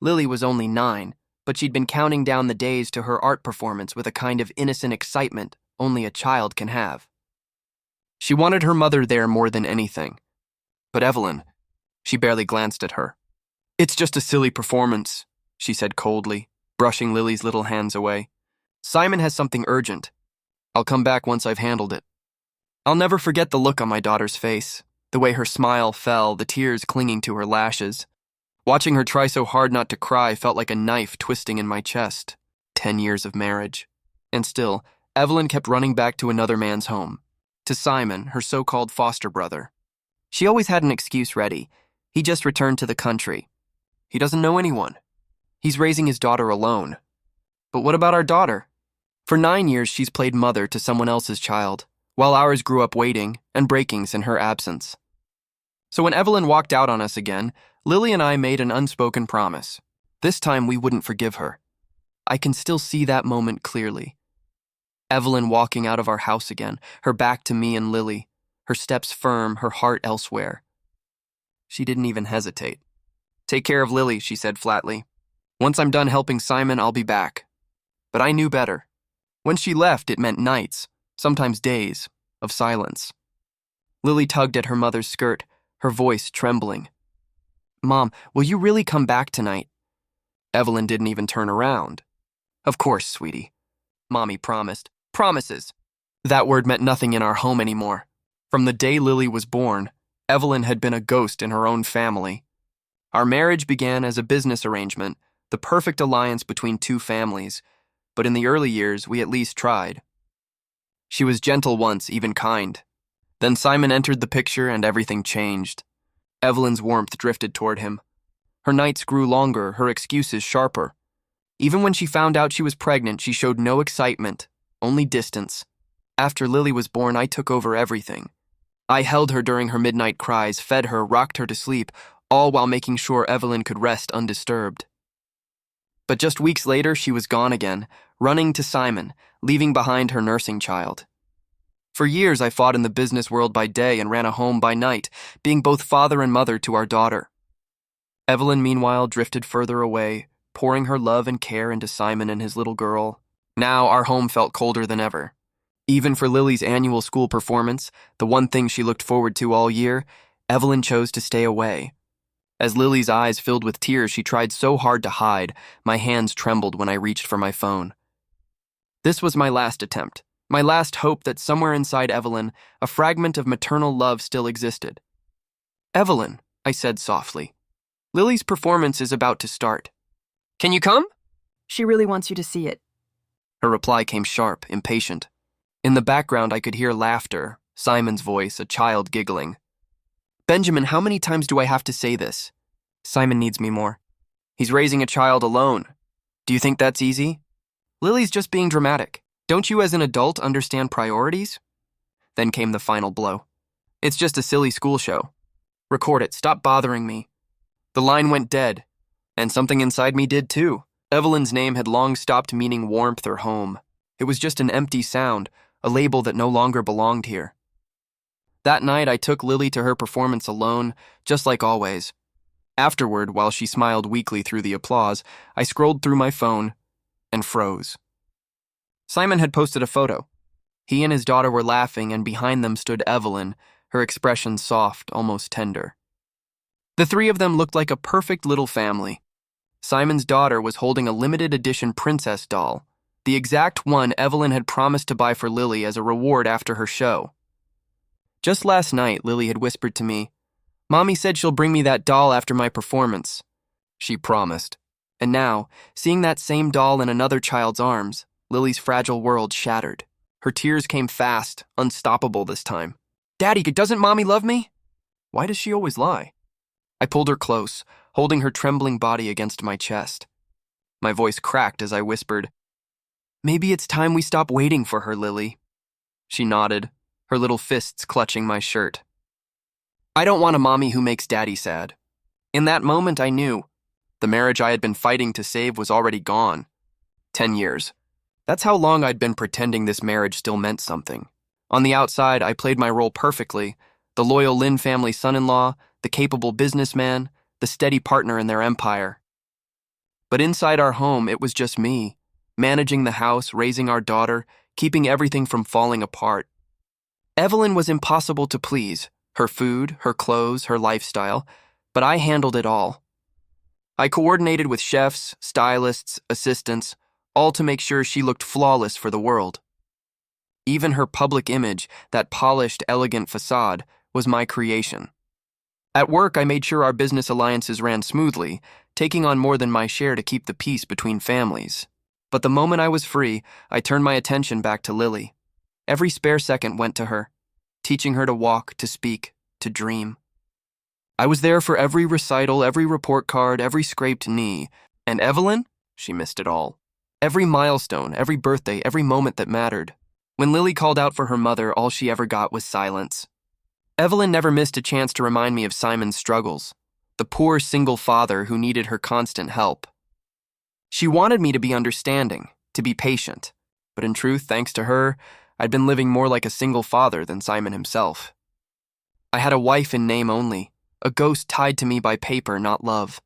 Lily was only 9, but she'd been counting down the days to her art performance with a kind of innocent excitement only a child can have. She wanted her mother there more than anything. But Evelyn, she barely glanced at her. "It's just a silly performance," she said coldly, brushing Lily's little hands away. "Simon has something urgent. I'll come back once I've handled it." I'll never forget the look on my daughter's face, the way her smile fell, the tears clinging to her lashes. Watching her try so hard not to cry felt like a knife twisting in my chest. 10 years of marriage. And still, Evelyn kept running back to another man's home. To Simon, her so-called foster brother. She always had an excuse ready. He just returned to the country. He doesn't know anyone. He's raising his daughter alone. But what about our daughter? For 9 years, she's played mother to someone else's child, while ours grew up waiting and breakings in her absence. So when Evelyn walked out on us again, Lily and I made an unspoken promise. This time we wouldn't forgive her. I can still see that moment clearly. Evelyn walking out of our house again, her back to me and Lily, her steps firm, her heart elsewhere. She didn't even hesitate. "Take care of Lily," she said flatly. "Once I'm done helping Simon, I'll be back." But I knew better. When she left, it meant nights, sometimes days, of silence. Lily tugged at her mother's skirt, her voice trembling. "Mom, will you really come back tonight?" Evelyn didn't even turn around. "Of course, sweetie." Mommy promised. Promises. That word meant nothing in our home anymore. From the day Lily was born, Evelyn had been a ghost in her own family. Our marriage began as a business arrangement, the perfect alliance between two families, but in the early years, we at least tried. She was gentle once, even kind. Then Simon entered the picture and everything changed. Evelyn's warmth drifted toward him. Her nights grew longer, her excuses sharper. Even when she found out she was pregnant, she showed no excitement, only distance. After Lily was born, I took over everything. I held her during her midnight cries, fed her, rocked her to sleep, all while making sure Evelyn could rest undisturbed. But just weeks later, she was gone again, running to Simon, leaving behind her nursing child. For years, I fought in the business world by day and ran a home by night, being both father and mother to our daughter. Evelyn, meanwhile, drifted further away, pouring her love and care into Simon and his little girl. Now, our home felt colder than ever. Even for Lily's annual school performance, the one thing she looked forward to all year, Evelyn chose to stay away. As Lily's eyes filled with tears she tried so hard to hide, my hands trembled when I reached for my phone. This was my last attempt, my last hope that somewhere inside Evelyn, a fragment of maternal love still existed. "Evelyn," I said softly, "Lily's performance is about to start. Can you come?" "She really wants you to see it." Her reply came sharp, impatient. In the background, I could hear laughter, Simon's voice, a child giggling. "Benjamin, how many times do I have to say this? Simon needs me more. He's raising a child alone. Do you think that's easy? Lily's just being dramatic. Don't you as an adult understand priorities?" Then came the final blow. "It's just a silly school show. Record it, stop bothering me." The line went dead, and something inside me did too. Evelyn's name had long stopped meaning warmth or home. It was just an empty sound, a label that no longer belonged here. That night, I took Lily to her performance alone, just like always. Afterward, while she smiled weakly through the applause, I scrolled through my phone and froze. Simon had posted a photo. He and his daughter were laughing, and behind them stood Evelyn, her expression soft, almost tender. The three of them looked like a perfect little family. Simon's daughter was holding a limited edition princess doll, the exact one Evelyn had promised to buy for Lily as a reward after her show. Just last night, Lily had whispered to me, "Mommy said she'll bring me that doll after my performance." She promised. And now, seeing that same doll in another child's arms, Lily's fragile world shattered. Her tears came fast, unstoppable this time. "Daddy, doesn't Mommy love me?" Why does she always lie? I pulled her close, holding her trembling body against my chest. My voice cracked as I whispered, "Maybe it's time we stop waiting for her, Lily." She nodded, her little fists clutching my shirt. "I don't want a mommy who makes Daddy sad." In that moment, I knew. The marriage I had been fighting to save was already gone. 10 years. That's how long I'd been pretending this marriage still meant something. On the outside, I played my role perfectly. The loyal Lin family son-in-law, the capable businessman, the steady partner in their empire. But inside our home, it was just me, managing the house, raising our daughter, keeping everything from falling apart. Evelyn was impossible to please, her food, her clothes, her lifestyle, but I handled it all. I coordinated with chefs, stylists, assistants, all to make sure she looked flawless for the world. Even her public image, that polished, elegant facade, was my creation. At work, I made sure our business alliances ran smoothly, taking on more than my share to keep the peace between families. But the moment I was free, I turned my attention back to Lily. Every spare second went to her, teaching her to walk, to speak, to dream. I was there for every recital, every report card, every scraped knee. And Evelyn? She missed it all. Every milestone, every birthday, every moment that mattered. When Lily called out for her mother, all she ever got was silence. Evelyn never missed a chance to remind me of Simon's struggles, the poor single father who needed her constant help. She wanted me to be understanding, to be patient, but in truth, thanks to her, I'd been living more like a single father than Simon himself. I had a wife in name only, a ghost tied to me by paper, not love.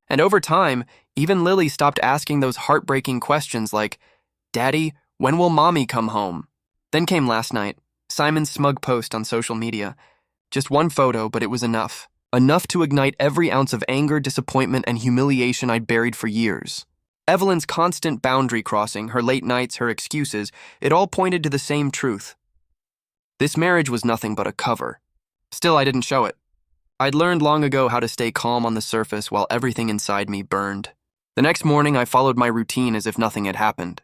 And over time, even Lily stopped asking those heartbreaking questions like, "Daddy, when will Mommy come home?" Then came last night, Simon's smug post on social media. Just one photo, but it was enough. Enough to ignite every ounce of anger, disappointment, and humiliation I'd buried for years. Evelyn's constant boundary crossing, her late nights, her excuses, it all pointed to the same truth. This marriage was nothing but a cover. Still, I didn't show it. I'd learned long ago how to stay calm on the surface while everything inside me burned. The next morning, I followed my routine as if nothing had happened.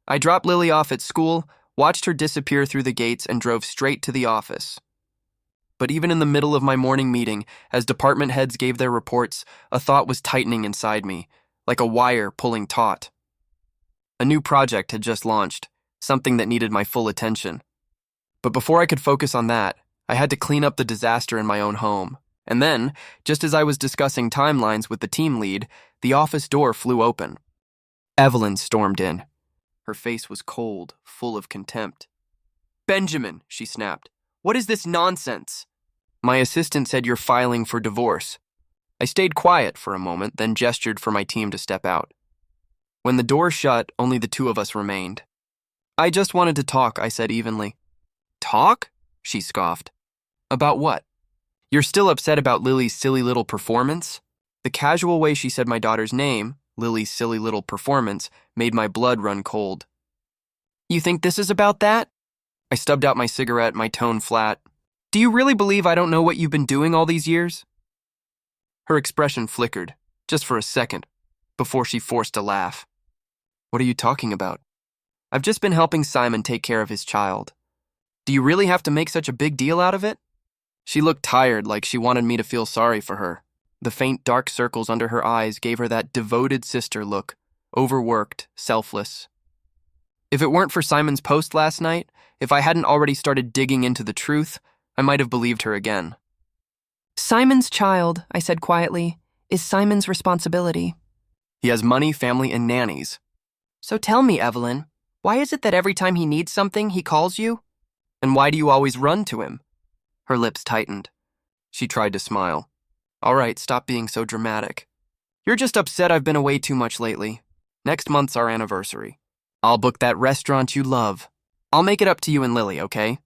I dropped Lily off at school, watched her disappear through the gates, and drove straight to the office. But even in the middle of my morning meeting, as department heads gave their reports, a thought was tightening inside me, like a wire pulling taut. A new project had just launched, something that needed my full attention. But before I could focus on that, I had to clean up the disaster in my own home. And then, just as I was discussing timelines with the team lead, the office door flew open. Evelyn stormed in. Her face was cold, full of contempt. "Benjamin," she snapped, "what is this nonsense?" My assistant said, "You're filing for divorce." I stayed quiet for a moment, then gestured for my team to step out. When the door shut, only the two of us remained. "I just wanted to talk," I said evenly. "Talk?" she scoffed. "About what? You're still upset about Lily's silly little performance?" The casual way she said my daughter's name, Lily's silly little performance, made my blood run cold. "You think this is about that?" I stubbed out my cigarette, my tone flat. "Do you really believe I don't know what you've been doing all these years?" Her expression flickered, just for a second, before she forced a laugh. "What are you talking about?" "I've just been helping Simon take care of his child. Do you really have to make such a big deal out of it?" She looked tired, like she wanted me to feel sorry for her. The faint dark circles under her eyes gave her that devoted sister look, overworked, selfless. If it weren't for Simon's post last night, if I hadn't already started digging into the truth, I might have believed her again. Simon's child, I said quietly, is Simon's responsibility. He has money, family, and nannies. So tell me, Evelyn, why is it that every time he needs something, he calls you? And why do you always run to him? Her lips tightened. She tried to smile. "All right, stop being so dramatic. You're just upset I've been away too much lately. Next month's our anniversary. I'll book that restaurant you love. I'll make it up to you and Lily, okay?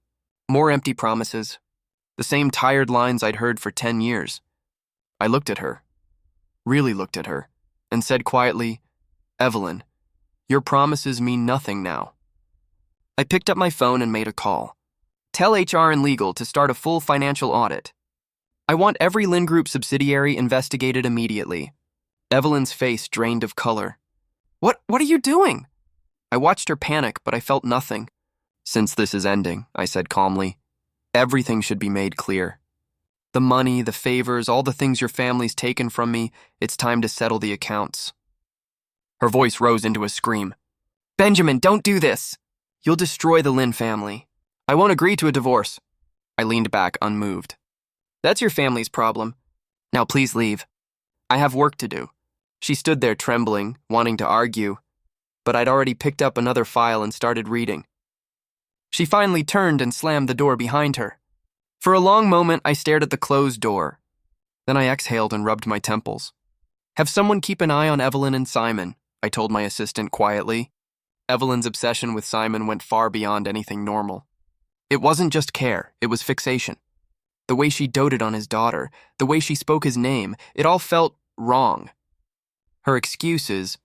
More empty promises. The same tired lines I'd heard for 10 years. I looked at her, really looked at her, and said quietly, "Evelyn, your promises mean nothing now." I picked up my phone and made a call. "Tell HR and legal to start a full financial audit. I want every Lynn Group subsidiary investigated immediately." Evelyn's face drained of color. What are you doing?" I watched her panic, but I felt nothing. "Since this is ending," I said calmly, "everything should be made clear. The money, the favors, all the things your family's taken from me, it's time to settle the accounts." Her voice rose into a scream. "Benjamin, don't do this. You'll destroy the Lynn family. I won't agree to a divorce." I leaned back, unmoved. "That's your family's problem. Now please leave. I have work to do." She stood there trembling, wanting to argue, but I'd already picked up another file and started reading. She finally turned and slammed the door behind her. For a long moment, I stared at the closed door. Then I exhaled and rubbed my temples. Have someone keep an eye on Evelyn and Simon, I told my assistant quietly. Evelyn's obsession with Simon went far beyond anything normal. It wasn't just care, it was fixation. The way she doted on his daughter, the way she spoke his name, it all felt wrong. Her excuses,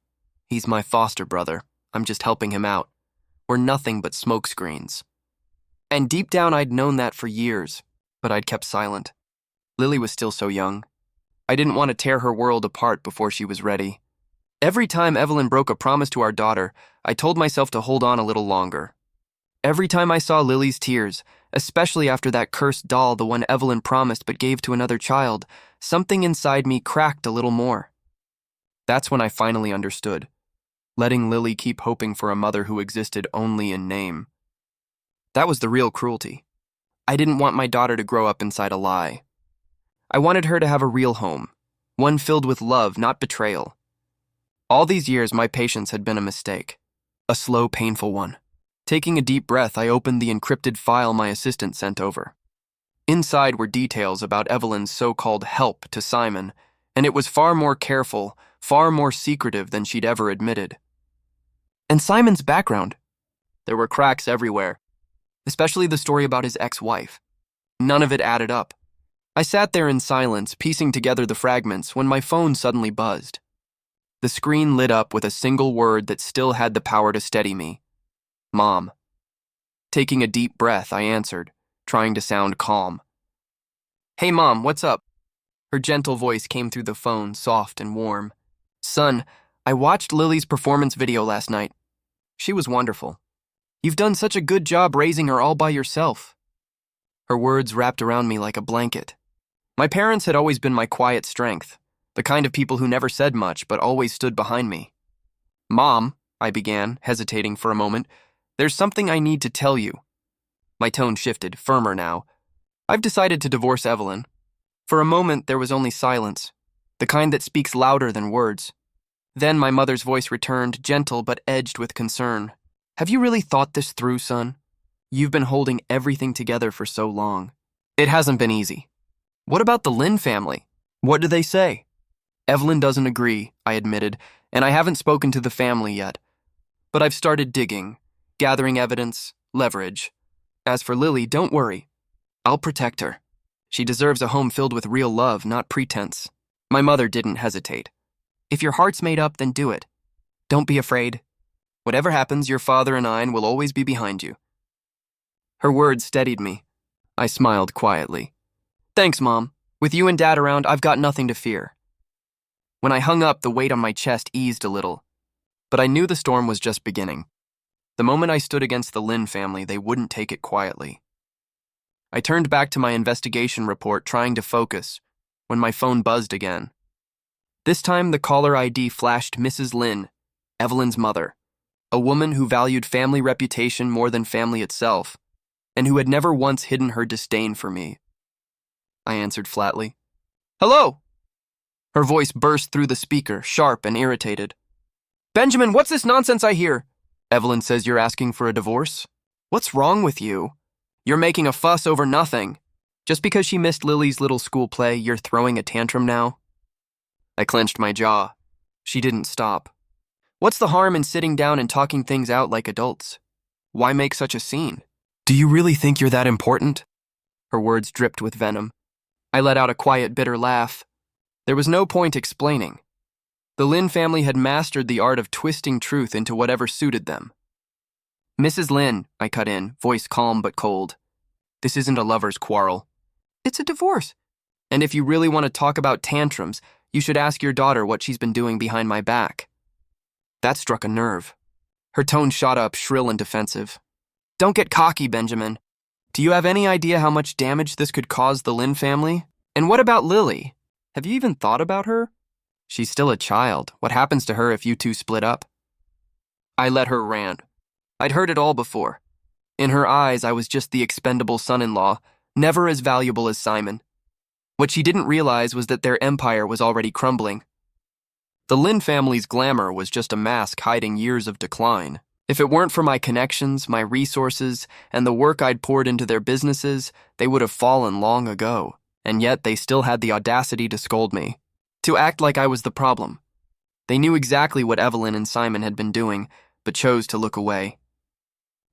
he's my foster brother, I'm just helping him out, were nothing but smokescreens. And deep down I'd known that for years, but I'd kept silent. Lily was still so young. I didn't want to tear her world apart before she was ready. Every time Evelyn broke a promise to our daughter, I told myself to hold on a little longer. Every time I saw Lily's tears, especially after that cursed doll, the one Evelyn promised but gave to another child, something inside me cracked a little more. That's when I finally understood. Letting Lily keep hoping for a mother who existed only in name. That was the real cruelty. I didn't want my daughter to grow up inside a lie. I wanted her to have a real home, one filled with love, not betrayal. All these years, my patience had been a mistake, a slow, painful one. Taking a deep breath, I opened the encrypted file my assistant sent over. Inside were details about Evelyn's so-called help to Simon, and it was far more careful, far more secretive than she'd ever admitted. And Simon's background. There were cracks everywhere, especially the story about his ex-wife. None of it added up. I sat there in silence, piecing together the fragments, when my phone suddenly buzzed. The screen lit up with a single word that still had the power to steady me. Mom. Taking a deep breath, I answered, trying to sound calm. Hey, Mom, what's up? Her gentle voice came through the phone, soft and warm. Son, I watched Lily's performance video last night. She was wonderful. You've done such a good job raising her all by yourself. Her words wrapped around me like a blanket. My parents had always been my quiet strength, the kind of people who never said much but always stood behind me. Mom, I began, hesitating for a moment, there's something I need to tell you. My tone shifted, firmer now. I've decided to divorce Evelyn. For a moment, there was only silence, the kind that speaks louder than words. Then my mother's voice returned, gentle but edged with concern. Have you really thought this through, son? You've been holding everything together for so long. It hasn't been easy. What about the Lynn family? What do they say? Evelyn doesn't agree, I admitted, and I haven't spoken to the family yet. But I've started digging, gathering evidence, leverage. As for Lily, don't worry. I'll protect her. She deserves a home filled with real love, not pretense. My mother didn't hesitate. If your heart's made up, then do it. Don't be afraid. Whatever happens, your father and I will always be behind you. Her words steadied me. I smiled quietly. Thanks, Mom. With you and Dad around, I've got nothing to fear. When I hung up, the weight on my chest eased a little. But I knew the storm was just beginning. The moment I stood against the Lynn family, they wouldn't take it quietly. I turned back to my investigation report, trying to focus, when my phone buzzed again. This time, the caller ID flashed Mrs. Lynn, Evelyn's mother, a woman who valued family reputation more than family itself, and who had never once hidden her disdain for me. I answered flatly. Hello! Her voice burst through the speaker, sharp and irritated. Benjamin, what's this nonsense I hear? Evelyn says you're asking for a divorce? What's wrong with you? You're making a fuss over nothing. Just because she missed Lily's little school play, you're throwing a tantrum now? I clenched my jaw. She didn't stop. What's the harm in sitting down and talking things out like adults? Why make such a scene? Do you really think you're that important? Her words dripped with venom. I let out a quiet, bitter laugh. There was no point explaining. The Lynn family had mastered the art of twisting truth into whatever suited them. Mrs. Lynn, I cut in, voice calm but cold. This isn't a lover's quarrel. It's a divorce. And if you really want to talk about tantrums, you should ask your daughter what she's been doing behind my back. That struck a nerve. Her tone shot up, shrill and defensive. Don't get cocky, Benjamin. Do you have any idea how much damage this could cause the Lynn family? And what about Lily? Have you even thought about her? She's still a child. What happens to her if you two split up? I let her rant. I'd heard it all before. In her eyes, I was just the expendable son-in-law, never as valuable as Simon. What she didn't realize was that their empire was already crumbling. The Lynn family's glamour was just a mask hiding years of decline. If it weren't for my connections, my resources, and the work I'd poured into their businesses, they would have fallen long ago. And yet they still had the audacity to scold me. to act like I was the problem. They knew exactly what Evelyn and Simon had been doing, but chose to look away.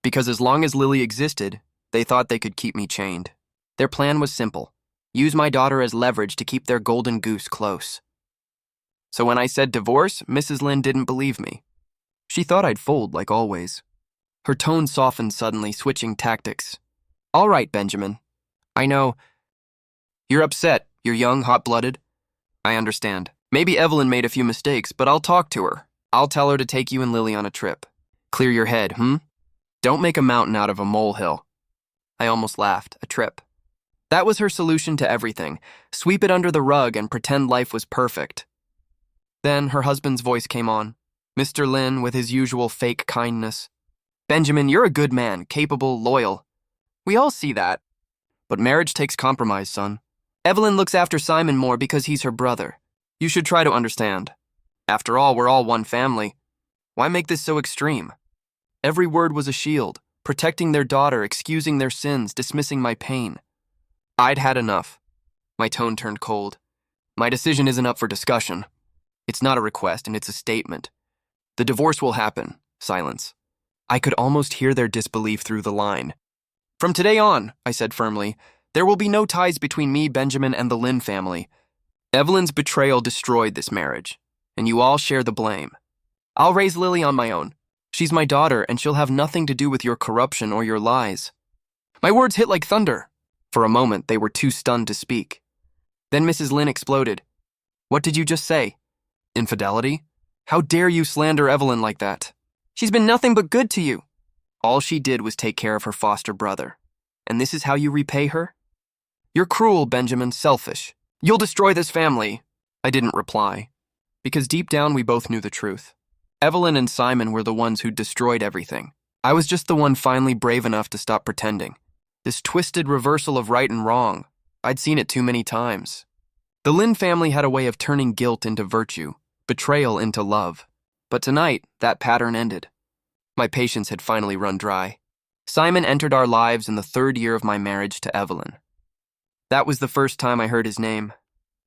Because as long as Lily existed, they thought they could keep me chained. Their plan was simple: use my daughter as leverage to keep their golden goose close. So when I said divorce, Mrs. Lynn didn't believe me. She thought I'd fold like always. Her tone softened suddenly, switching tactics. All right, Benjamin. I know. You're upset. You're young, hot-blooded. I understand. Maybe Evelyn made a few mistakes, but I'll talk to her. I'll tell her to take you and Lily on a trip. Clear your head, Don't make a mountain out of a molehill. I almost laughed. A trip. That was her solution to everything. Sweep it under the rug and pretend life was perfect. Then her husband's voice came on. Mr. Lynn, with his usual fake kindness. Benjamin, you're a good man, capable, loyal. We all see that. But marriage takes compromise, son. Evelyn looks after Simon more because he's her brother. You should try to understand. After all, we're all one family. Why make this so extreme? Every word was a shield, protecting their daughter, excusing their sins, dismissing my pain. I'd had enough. My tone turned cold. My decision isn't up for discussion. It's not a request, and it's a statement. The divorce will happen. Silence. I could almost hear their disbelief through the line. From today on, I said firmly, there will be no ties between me, Benjamin, and the Lynn family. Evelyn's betrayal destroyed this marriage, and you all share the blame. I'll raise Lily on my own. She's my daughter, and she'll have nothing to do with your corruption or your lies. My words hit like thunder. For a moment, they were too stunned to speak. Then Mrs. Lynn exploded. What did you just say? Infidelity? How dare you slander Evelyn like that? She's been nothing but good to you. All she did was take care of her foster brother. And this is how you repay her? You're cruel, Benjamin, selfish. You'll destroy this family. I didn't reply, because deep down we both knew the truth. Evelyn and Simon were the ones who destroyed everything. I was just the one finally brave enough to stop pretending. This twisted reversal of right and wrong, I'd seen it too many times. The Lynn family had a way of turning guilt into virtue, betrayal into love. But tonight, that pattern ended. My patience had finally run dry. Simon entered our lives in the 3rd year of my marriage to Evelyn. That was the first time I heard his name.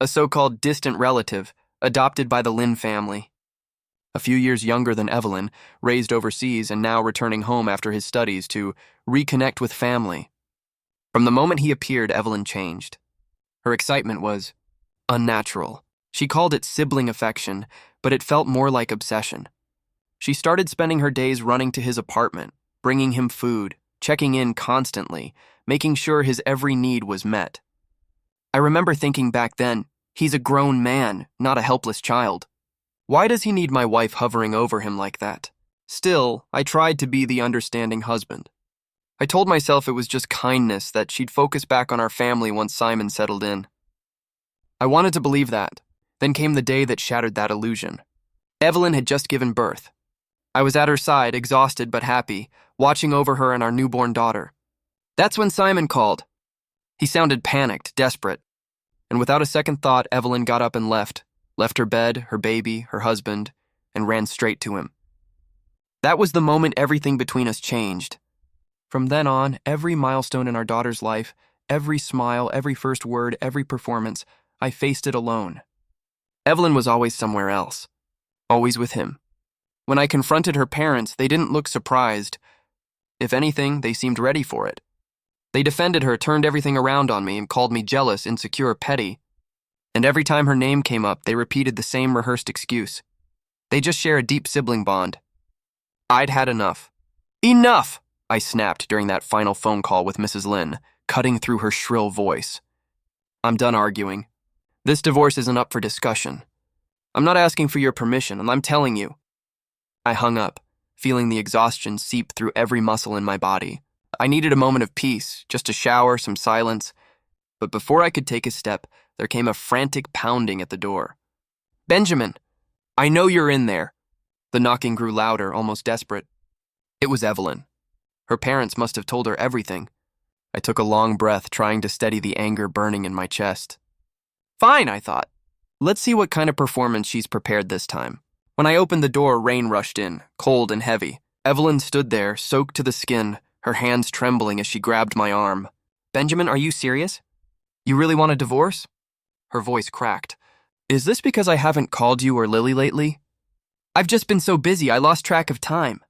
A so-called distant relative, adopted by the Lynn family. A few years younger than Evelyn, raised overseas and now returning home after his studies to reconnect with family. From the moment he appeared, Evelyn changed. Her excitement was unnatural. She called it sibling affection, but it felt more like obsession. She started spending her days running to his apartment, bringing him food, checking in constantly, making sure his every need was met. I remember thinking back then, he's a grown man, not a helpless child. Why does he need my wife hovering over him like that? Still, I tried to be the understanding husband. I told myself it was just kindness, that she'd focus back on our family once Simon settled in. I wanted to believe that. Then came the day that shattered that illusion. Evelyn had just given birth. I was at her side, exhausted but happy, watching over her and our newborn daughter. That's when Simon called. He sounded panicked, desperate. And without a second thought, Evelyn got up and left her bed, her baby, her husband, and ran straight to him. That was the moment everything between us changed. From then on, every milestone in our daughter's life, every smile, every first word, every performance, I faced it alone. Evelyn was always somewhere else, always with him. When I confronted her parents, they didn't look surprised. If anything, they seemed ready for it. They defended her, turned everything around on me, and called me jealous, insecure, petty. And every time her name came up, they repeated the same rehearsed excuse. They just share a deep sibling bond. I'd had enough. Enough! I snapped during that final phone call with Mrs. Lynn, cutting through her shrill voice. I'm done arguing. This divorce isn't up for discussion. I'm not asking for your permission, and I'm telling you. I hung up, feeling the exhaustion seep through every muscle in my body. I needed a moment of peace, just a shower, some silence. But before I could take a step, there came a frantic pounding at the door. Benjamin, I know you're in there. The knocking grew louder, almost desperate. It was Evelyn. Her parents must have told her everything. I took a long breath, trying to steady the anger burning in my chest. Fine, I thought. Let's see what kind of performance she's prepared this time. When I opened the door, rain rushed in, cold and heavy. Evelyn stood there, soaked to the skin, her hands trembling as she grabbed my arm. Benjamin, are you serious? You really want a divorce? Her voice cracked. Is this because I haven't called you or Lily lately? I've just been so busy I lost track of time.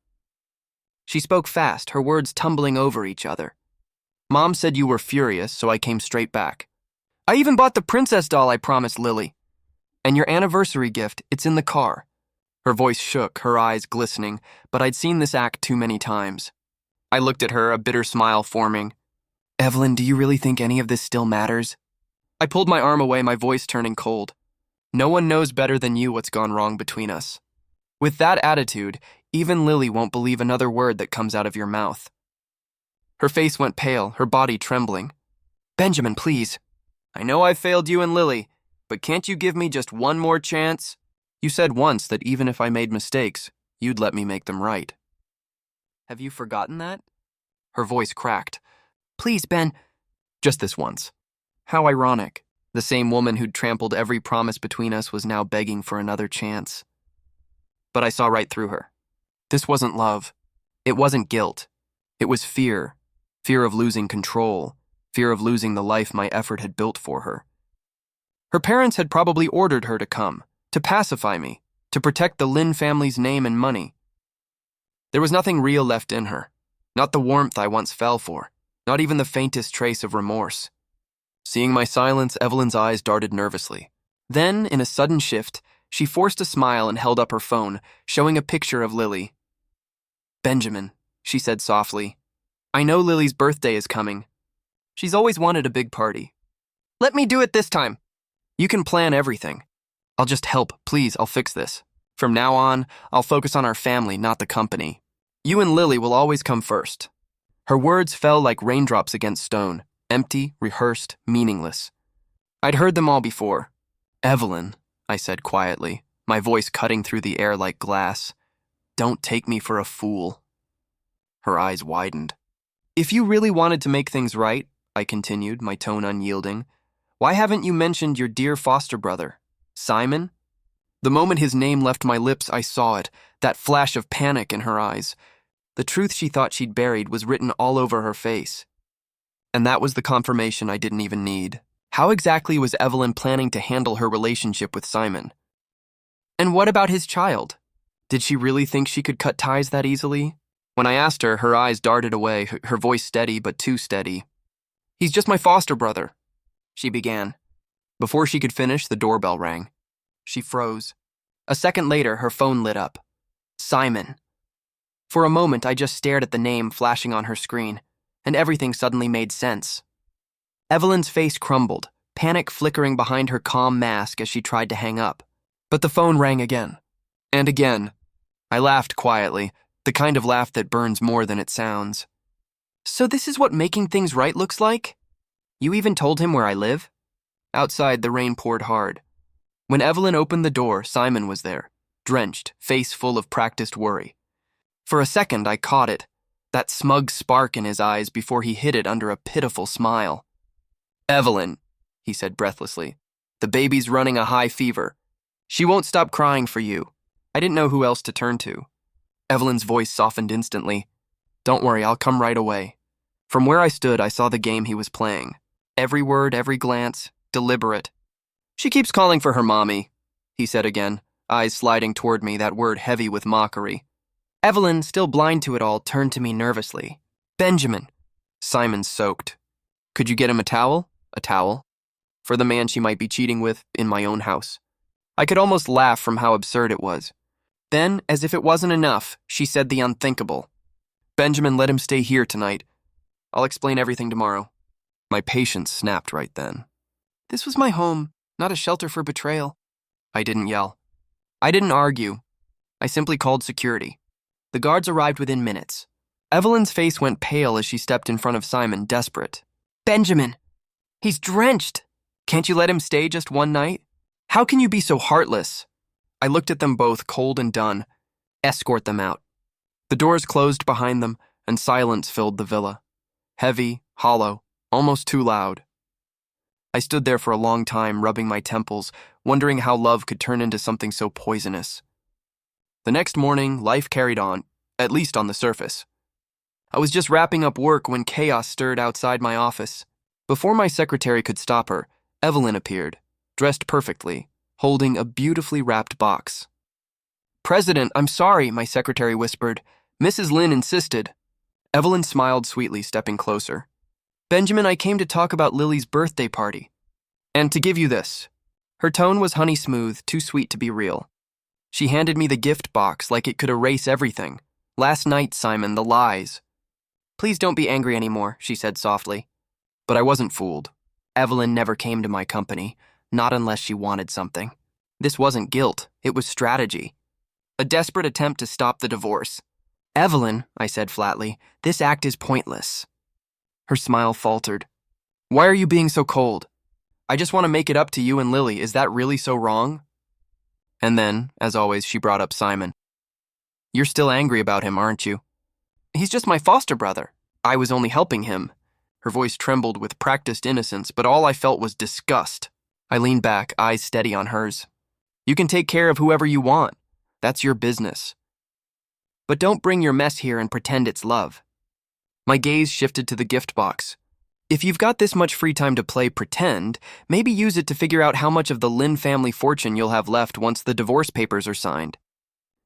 She spoke fast, her words tumbling over each other. Mom said you were furious, so I came straight back. I even bought the princess doll I promised Lily. And your anniversary gift, it's in the car. Her voice shook, her eyes glistening, but I'd seen this act too many times. I looked at her, a bitter smile forming. Evelyn, do you really think any of this still matters? I pulled my arm away, my voice turning cold. No one knows better than you what's gone wrong between us. With that attitude, even Lily won't believe another word that comes out of your mouth. Her face went pale, her body trembling. Benjamin, please. I know I failed you and Lily, but can't you give me just one more chance? You said once that even if I made mistakes, you'd let me make them right. Have you forgotten that? Her voice cracked. Please, Ben. Just this once. How ironic. The same woman who'd trampled every promise between us was now begging for another chance. But I saw right through her. This wasn't love. It wasn't guilt. It was fear. Fear of losing control. Fear of losing the life my effort had built for her. Her parents had probably ordered her to come, to pacify me, to protect the Lynn family's name and money. There was nothing real left in her. Not the warmth I once fell for. Not even the faintest trace of remorse. Seeing my silence, Evelyn's eyes darted nervously. Then, in a sudden shift, she forced a smile and held up her phone, showing a picture of Lily. Benjamin, she said softly. I know Lily's birthday is coming. She's always wanted a big party. Let me do it this time. You can plan everything. I'll just help, please, I'll fix this. From now on, I'll focus on our family, not the company. You and Lily will always come first. Her words fell like raindrops against stone, empty, rehearsed, meaningless. I'd heard them all before. Evelyn, I said quietly, my voice cutting through the air like glass. Don't take me for a fool. Her eyes widened. If you really wanted to make things right, I continued, my tone unyielding, why haven't you mentioned your dear foster brother, Simon? The moment his name left my lips, I saw it, that flash of panic in her eyes. The truth she thought she'd buried was written all over her face. And that was the confirmation I didn't even need. How exactly was Evelyn planning to handle her relationship with Simon? And what about his child? Did she really think she could cut ties that easily? When I asked her, her eyes darted away, her voice steady but too steady. He's just my foster brother, she began. Before she could finish, the doorbell rang. She froze. A second later, her phone lit up. Simon. For a moment, I just stared at the name flashing on her screen, and everything suddenly made sense. Evelyn's face crumbled, panic flickering behind her calm mask as she tried to hang up. But the phone rang again. And again. I laughed quietly, the kind of laugh that burns more than it sounds. So this is what making things right looks like? You even told him where I live? Outside, the rain poured hard. When Evelyn opened the door, Simon was there, drenched, face full of practiced worry. For a second, I caught it, that smug spark in his eyes before he hid it under a pitiful smile. Evelyn, he said breathlessly, the baby's running a high fever. She won't stop crying for you. I didn't know who else to turn to. Evelyn's voice softened instantly. Don't worry, I'll come right away. From where I stood, I saw the game he was playing. Every word, every glance, deliberate. She keeps calling for her mommy, he said again, eyes sliding toward me, that word heavy with mockery. Evelyn, still blind to it all, turned to me nervously. Benjamin. Simon soaked. Could you get him a towel? A towel? For the man she might be cheating with in my own house. I could almost laugh from how absurd it was. Then, as if it wasn't enough, she said the unthinkable. Benjamin, let him stay here tonight. I'll explain everything tomorrow. My patience snapped right then. This was my home, not a shelter for betrayal. I didn't yell. I didn't argue. I simply called security. The guards arrived within minutes. Evelyn's face went pale as she stepped in front of Simon, desperate. Benjamin! He's drenched! Can't you let him stay just one night? How can you be so heartless? I looked at them both, cold and done. Escort them out. The doors closed behind them, and silence filled the villa. Heavy, hollow, almost too loud. I stood there for a long time, rubbing my temples, wondering how love could turn into something so poisonous. The next morning, life carried on, at least on the surface. I was just wrapping up work when chaos stirred outside my office. Before my secretary could stop her, Evelyn appeared, dressed perfectly, holding a beautifully wrapped box. "President, I'm sorry," my secretary whispered. "Mrs. Lynn insisted." Evelyn smiled sweetly, stepping closer. "Benjamin, I came to talk about Lily's birthday party. And to give you this." Her tone was honey smooth, too sweet to be real. She handed me the gift box like it could erase everything. "Last night, Simon, the lies." "Please don't be angry anymore," she said softly. But I wasn't fooled. Evelyn never came to my company, not unless she wanted something. This wasn't guilt, it was strategy. A desperate attempt to stop the divorce. "Evelyn," I said flatly, "this act is pointless." Her smile faltered. "Why are you being so cold? I just want to make it up to you and Lily. Is that really so wrong?" And then, as always, she brought up Simon. "You're still angry about him, aren't you?" "He's just my foster brother. I was only helping him." Her voice trembled with practiced innocence, but all I felt was disgust. I leaned back, eyes steady on hers. "You can take care of whoever you want. That's your business. But don't bring your mess here and pretend it's love." My gaze shifted to the gift box. "If you've got this much free time to play pretend, maybe use it to figure out how much of the Lynn family fortune you'll have left once the divorce papers are signed.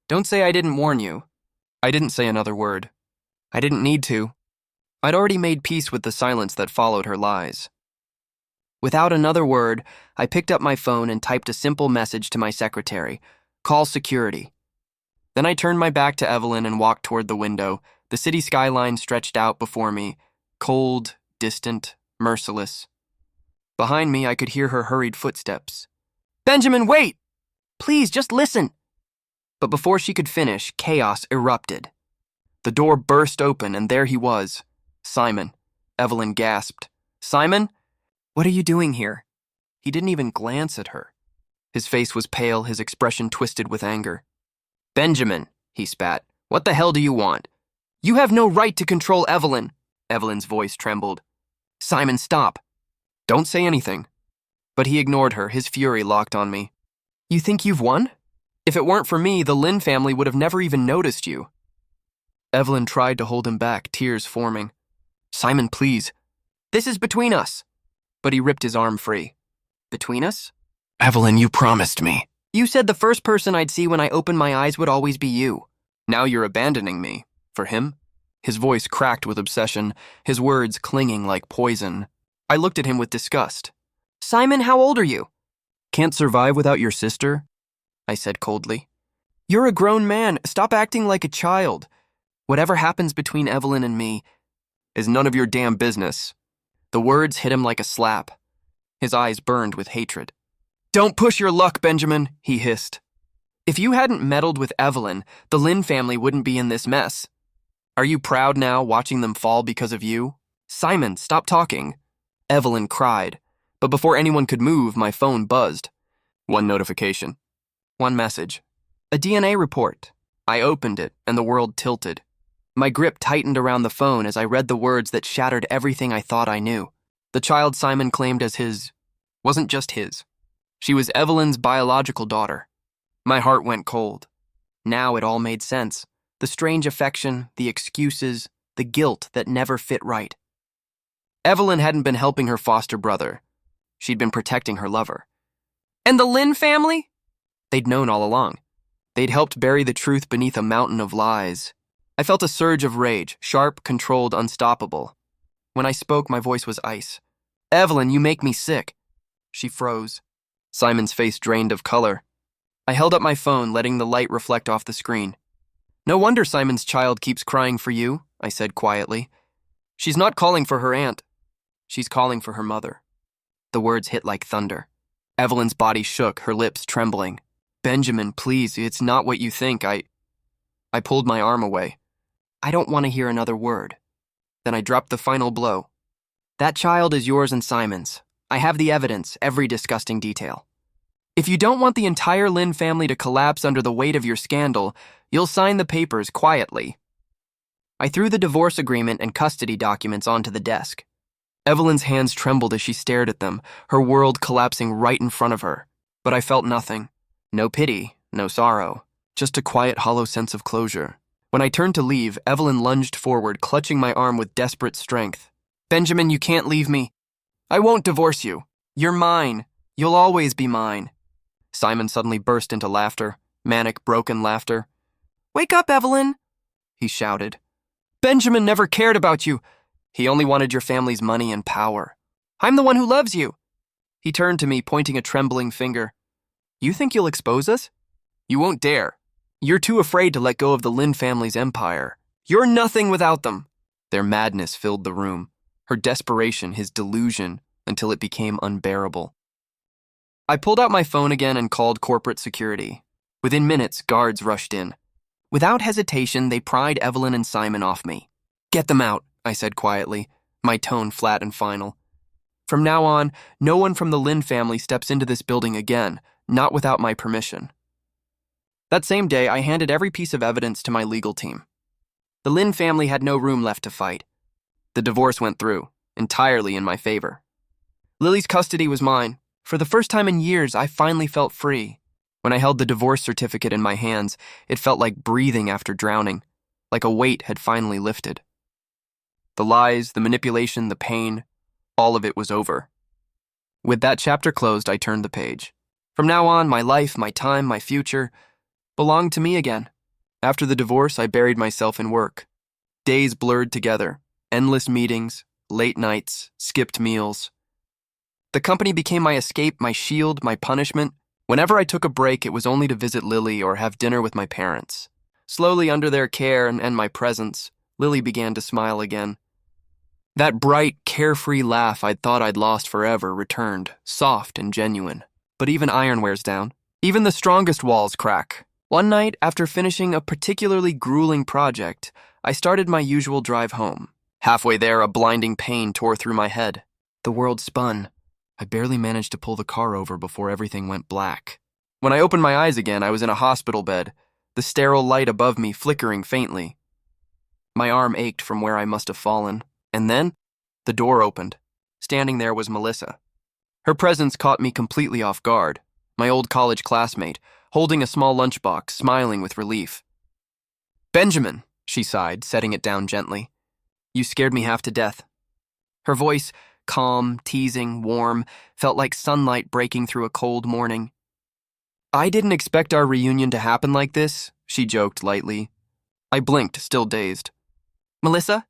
Don't say I didn't warn you." I didn't say another word. I didn't need to. I'd already made peace with the silence that followed her lies. Without another word, I picked up my phone and typed a simple message to my secretary: "Call security." Then I turned my back to Evelyn and walked toward the window. The city skyline stretched out before me, cold, distant, merciless. Behind me, I could hear her hurried footsteps. "Benjamin, wait! Please, just listen!" But before she could finish, chaos erupted. The door burst open, and there he was. "Simon." Evelyn gasped. "Simon? What are you doing here?" He didn't even glance at her. His face was pale, his expression twisted with anger. "Benjamin," he spat, "what the hell do you want?" "You have no right to control Evelyn." Evelyn's voice trembled. "Simon, stop." "Don't say anything." But he ignored her, his fury locked on me. "You think you've won? If it weren't for me, the Lynn family would have never even noticed you." Evelyn tried to hold him back, tears forming. "Simon, please. This is between us." But he ripped his arm free. "Between us?" "Evelyn, you promised me." "You said the first person I'd see when I opened my eyes would always be you." "Now you're abandoning me. For him?" His voice cracked with obsession, his words clinging like poison. I looked at him with disgust. "Simon, how old are you?" "Can't survive without your sister?" I said coldly. "You're a grown man. Stop acting like a child. Whatever happens between Evelyn and me is none of your damn business." The words hit him like a slap. His eyes burned with hatred. "Don't push your luck, Benjamin," he hissed. "If you hadn't meddled with Evelyn, the Lynn family wouldn't be in this mess. Are you proud now, watching them fall because of you?" "Simon, stop talking." Evelyn cried, but before anyone could move, my phone buzzed. One notification. One message. A DNA report. I opened it, and the world tilted. My grip tightened around the phone as I read the words that shattered everything I thought I knew. The child Simon claimed as his wasn't just his. She was Evelyn's biological daughter. My heart went cold. Now it all made sense. The strange affection, the excuses, the guilt that never fit right. Evelyn hadn't been helping her foster brother. She'd been protecting her lover. And the Lynn family? They'd known all along. They'd helped bury the truth beneath a mountain of lies. I felt a surge of rage, sharp, controlled, unstoppable. When I spoke, my voice was ice. "Evelyn, you make me sick." She froze. Simon's face drained of color. I held up my phone, letting the light reflect off the screen. "No wonder Simon's child keeps crying for you," I said quietly. "She's not calling for her aunt. She's calling for her mother." The words hit like thunder. Evelyn's body shook, her lips trembling. "Benjamin, please, it's not what you think. I pulled my arm away. "I don't want to hear another word." Then I dropped the final blow. "That child is yours and Simon's. I have the evidence, every disgusting detail. If you don't want the entire Lynn family to collapse under the weight of your scandal, you'll sign the papers quietly." I threw the divorce agreement and custody documents onto the desk. Evelyn's hands trembled as she stared at them, her world collapsing right in front of her. But I felt nothing. No pity, no sorrow, just a quiet, hollow sense of closure. When I turned to leave, Evelyn lunged forward, clutching my arm with desperate strength. "Benjamin, you can't leave me. I won't divorce you. You're mine. You'll always be mine." Simon suddenly burst into laughter, manic, broken laughter. Wake up, Evelyn! He shouted. Benjamin never cared about you. He only wanted your family's money and power. I'm the one who loves you. He turned to me, pointing a trembling finger. You think you'll expose us? You won't dare. You're too afraid to let go of the Lin family's empire. You're nothing without them. Their madness filled the room, her desperation, his delusion, until it became unbearable. I pulled out my phone again and called corporate security. Within minutes, guards rushed in. Without hesitation, they pried Evelyn and Simon off me. Get them out, I said quietly, my tone flat and final. From now on, no one from the Lin family steps into this building again, not without my permission. That same day, I handed every piece of evidence to my legal team. The Lin family had no room left to fight. The divorce went through, entirely in my favor. Lily's custody was mine. For the first time in years, I finally felt free. When I held the divorce certificate in my hands, it felt like breathing after drowning, like a weight had finally lifted. The lies, the manipulation, the pain, all of it was over. With that chapter closed, I turned the page. From now on, my life, my time, my future belonged to me again. After the divorce, I buried myself in work. Days blurred together, endless meetings, late nights, skipped meals. The company became my escape, my shield, my punishment. Whenever I took a break, it was only to visit Lily or have dinner with my parents. Slowly, under their care and my presence, Lily began to smile again. That bright, carefree laugh I'd thought I'd lost forever returned, soft and genuine. But even iron wears down. Even the strongest walls crack. One night, after finishing a particularly grueling project, I started my usual drive home. Halfway there, a blinding pain tore through my head. The world spun. I barely managed to pull the car over before everything went black. When I opened my eyes again, I was in a hospital bed, the sterile light above me flickering faintly. My arm ached from where I must have fallen. And then, the door opened. Standing there was Melissa. Her presence caught me completely off guard, my old college classmate, holding a small lunchbox, smiling with relief. Benjamin, she sighed, setting it down gently. You scared me half to death. Her voice, calm, teasing, warm, felt like sunlight breaking through a cold morning. I didn't expect our reunion to happen like this, she joked lightly. I blinked, still dazed. Melissa?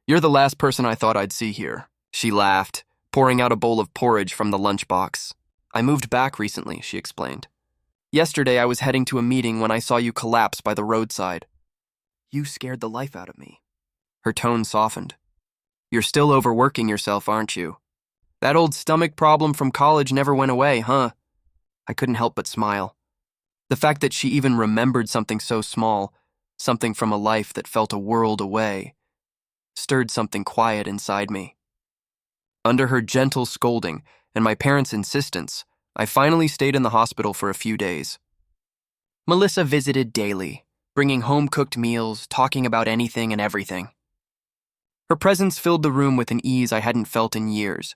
You're the last person I thought I'd see here. She laughed, pouring out a bowl of porridge from the lunchbox. I moved back recently, she explained. Yesterday I was heading to a meeting when I saw you collapse by the roadside. You scared the life out of me. Her tone softened. You're still overworking yourself, aren't you? That old stomach problem from college never went away, huh? I couldn't help but smile. The fact that she even remembered something so small, something from a life that felt a world away, stirred something quiet inside me. Under her gentle scolding and my parents' insistence, I finally stayed in the hospital for a few days. Melissa visited daily, bringing home-cooked meals, talking about anything and everything. Her presence filled the room with an ease I hadn't felt in years.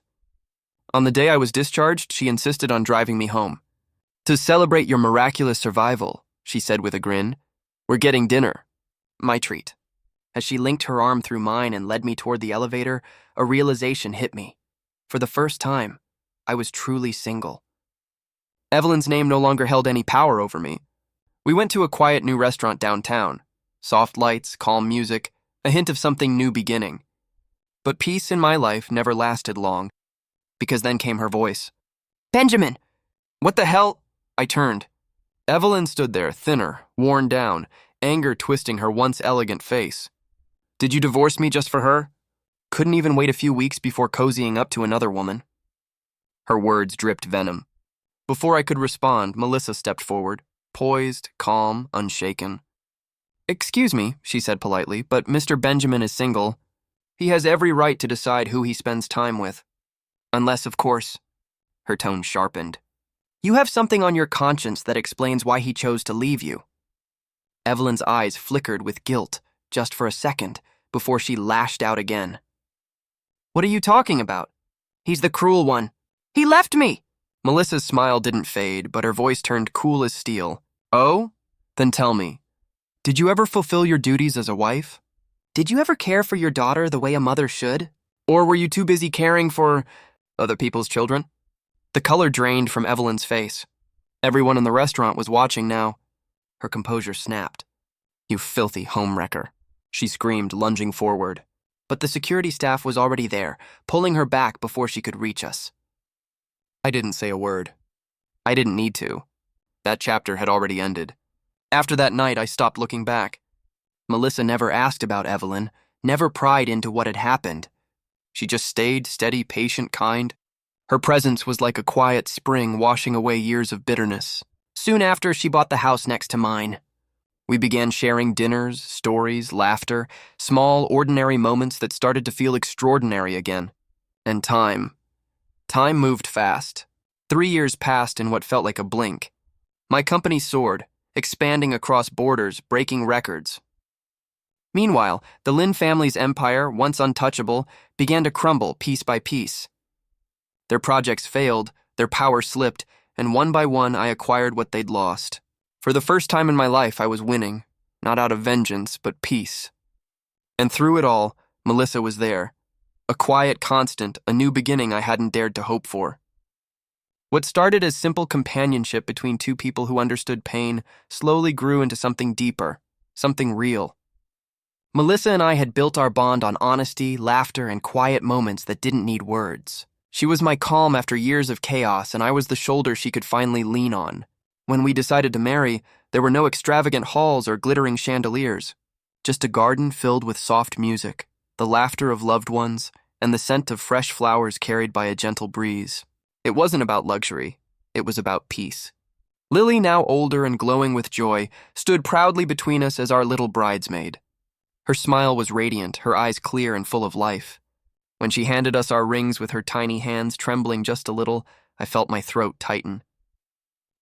On the day I was discharged, she insisted on driving me home. To celebrate your miraculous survival, she said with a grin, we're getting dinner. My treat. As she linked her arm through mine and led me toward the elevator, a realization hit me. For the first time, I was truly single. Evelyn's name no longer held any power over me. We went to a quiet new restaurant downtown. Soft lights, calm music, a hint of something new beginning. But peace in my life never lasted long, because then came her voice. Benjamin! What the hell? I turned. Evelyn stood there, thinner, worn down, anger twisting her once elegant face. Did you divorce me just for her? Couldn't even wait a few weeks before cozying up to another woman. Her words dripped venom. Before I could respond, Melissa stepped forward, poised, calm, unshaken. Excuse me, she said politely, but Mr. Benjamin is single. He has every right to decide who he spends time with. Unless, of course, her tone sharpened. You have something on your conscience that explains why he chose to leave you. Evelyn's eyes flickered with guilt, just for a second, before she lashed out again. What are you talking about? He's the cruel one. He left me! Melissa's smile didn't fade, but her voice turned cool as steel. Oh? Then tell me, did you ever fulfill your duties as a wife? Did you ever care for your daughter the way a mother should? Or were you too busy caring for other people's children? The color drained from Evelyn's face. Everyone in the restaurant was watching now. Her composure snapped. "You filthy homewrecker," she screamed, lunging forward. But the security staff was already there, pulling her back before she could reach us. I didn't say a word. I didn't need to. That chapter had already ended. After that night, I stopped looking back. Melissa never asked about Evelyn, never pried into what had happened. She just stayed steady, patient, kind. Her presence was like a quiet spring washing away years of bitterness. Soon after, she bought the house next to mine. We began sharing dinners, stories, laughter, small, ordinary moments that started to feel extraordinary again. And time moved fast. 3 years passed in what felt like a blink. My company soared, expanding across borders, breaking records. Meanwhile, the Lin family's empire, once untouchable, began to crumble piece by piece. Their projects failed, their power slipped, and one by one I acquired what they'd lost. For the first time in my life, I was winning, not out of vengeance, but peace. And through it all, Melissa was there. A quiet constant, a new beginning I hadn't dared to hope for. What started as simple companionship between two people who understood pain slowly grew into something deeper, something real. Melissa and I had built our bond on honesty, laughter, and quiet moments that didn't need words. She was my calm after years of chaos, and I was the shoulder she could finally lean on. When we decided to marry, there were no extravagant halls or glittering chandeliers, just a garden filled with soft music, the laughter of loved ones, and the scent of fresh flowers carried by a gentle breeze. It wasn't about luxury, it was about peace. Lily, now older and glowing with joy, stood proudly between us as our little bridesmaid. Her smile was radiant, her eyes clear and full of life. When she handed us our rings with her tiny hands trembling just a little, I felt my throat tighten.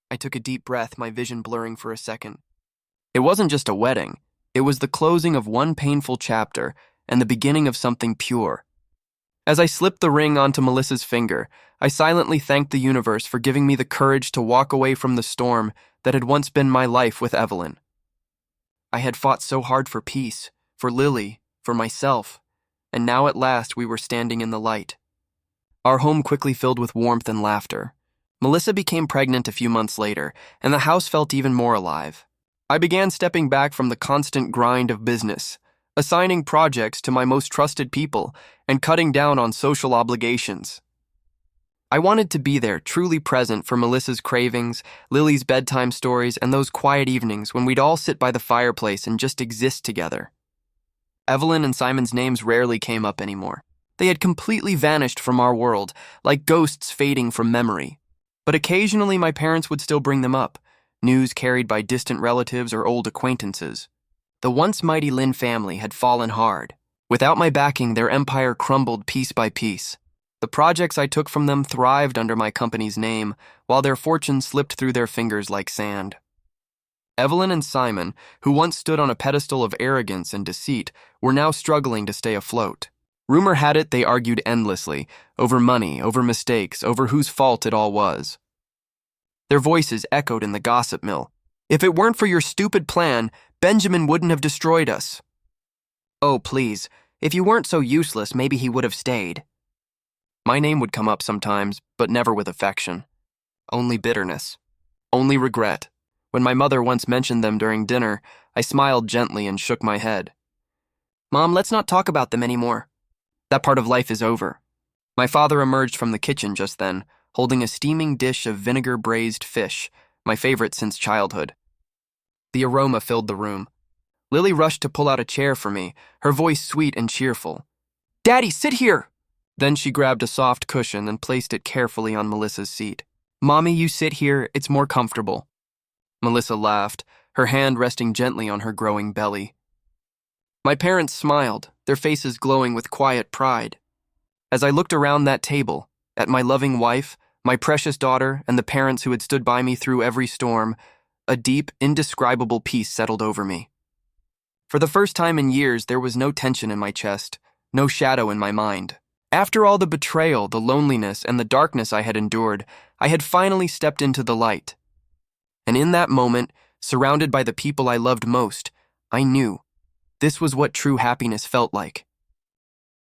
I took a deep breath, my vision blurring for a second. It wasn't just a wedding. It was the closing of one painful chapter and the beginning of something pure. As I slipped the ring onto Melissa's finger, I silently thanked the universe for giving me the courage to walk away from the storm that had once been my life with Evelyn. I had fought so hard for peace, for Lily, for myself, and now at last we were standing in the light. Our home quickly filled with warmth and laughter. Melissa became pregnant a few months later, and the house felt even more alive. I began stepping back from the constant grind of business, assigning projects to my most trusted people, and cutting down on social obligations. I wanted to be there, truly present for Melissa's cravings, Lily's bedtime stories, and those quiet evenings when we'd all sit by the fireplace and just exist together. Evelyn and Simon's names rarely came up anymore. They had completely vanished from our world, like ghosts fading from memory. But occasionally my parents would still bring them up, news carried by distant relatives or old acquaintances. The once mighty Lin family had fallen hard. Without my backing, their empire crumbled piece by piece. The projects I took from them thrived under my company's name, while their fortunes slipped through their fingers like sand. Evelyn and Simon, who once stood on a pedestal of arrogance and deceit, were now struggling to stay afloat. Rumor had it they argued endlessly, over money, over mistakes, over whose fault it all was. Their voices echoed in the gossip mill. "If it weren't for your stupid plan, Benjamin wouldn't have destroyed us." "Oh, please, if you weren't so useless, maybe he would have stayed." My name would come up sometimes, but never with affection. Only bitterness. Only regret. When my mother once mentioned them during dinner, I smiled gently and shook my head. "Mom, let's not talk about them anymore. That part of life is over." My father emerged from the kitchen just then, holding a steaming dish of vinegar-braised fish, my favorite since childhood. The aroma filled the room. Lily rushed to pull out a chair for me, her voice sweet and cheerful. "Daddy, sit here!" Then she grabbed a soft cushion and placed it carefully on Melissa's seat. "Mommy, you sit here, it's more comfortable." Melissa laughed, her hand resting gently on her growing belly. My parents smiled, their faces glowing with quiet pride. As I looked around that table, at my loving wife, my precious daughter, and the parents who had stood by me through every storm, a deep, indescribable peace settled over me. For the first time in years, there was no tension in my chest, no shadow in my mind. After all the betrayal, the loneliness, and the darkness I had endured, I had finally stepped into the light. And in that moment, surrounded by the people I loved most, I knew this was what true happiness felt like.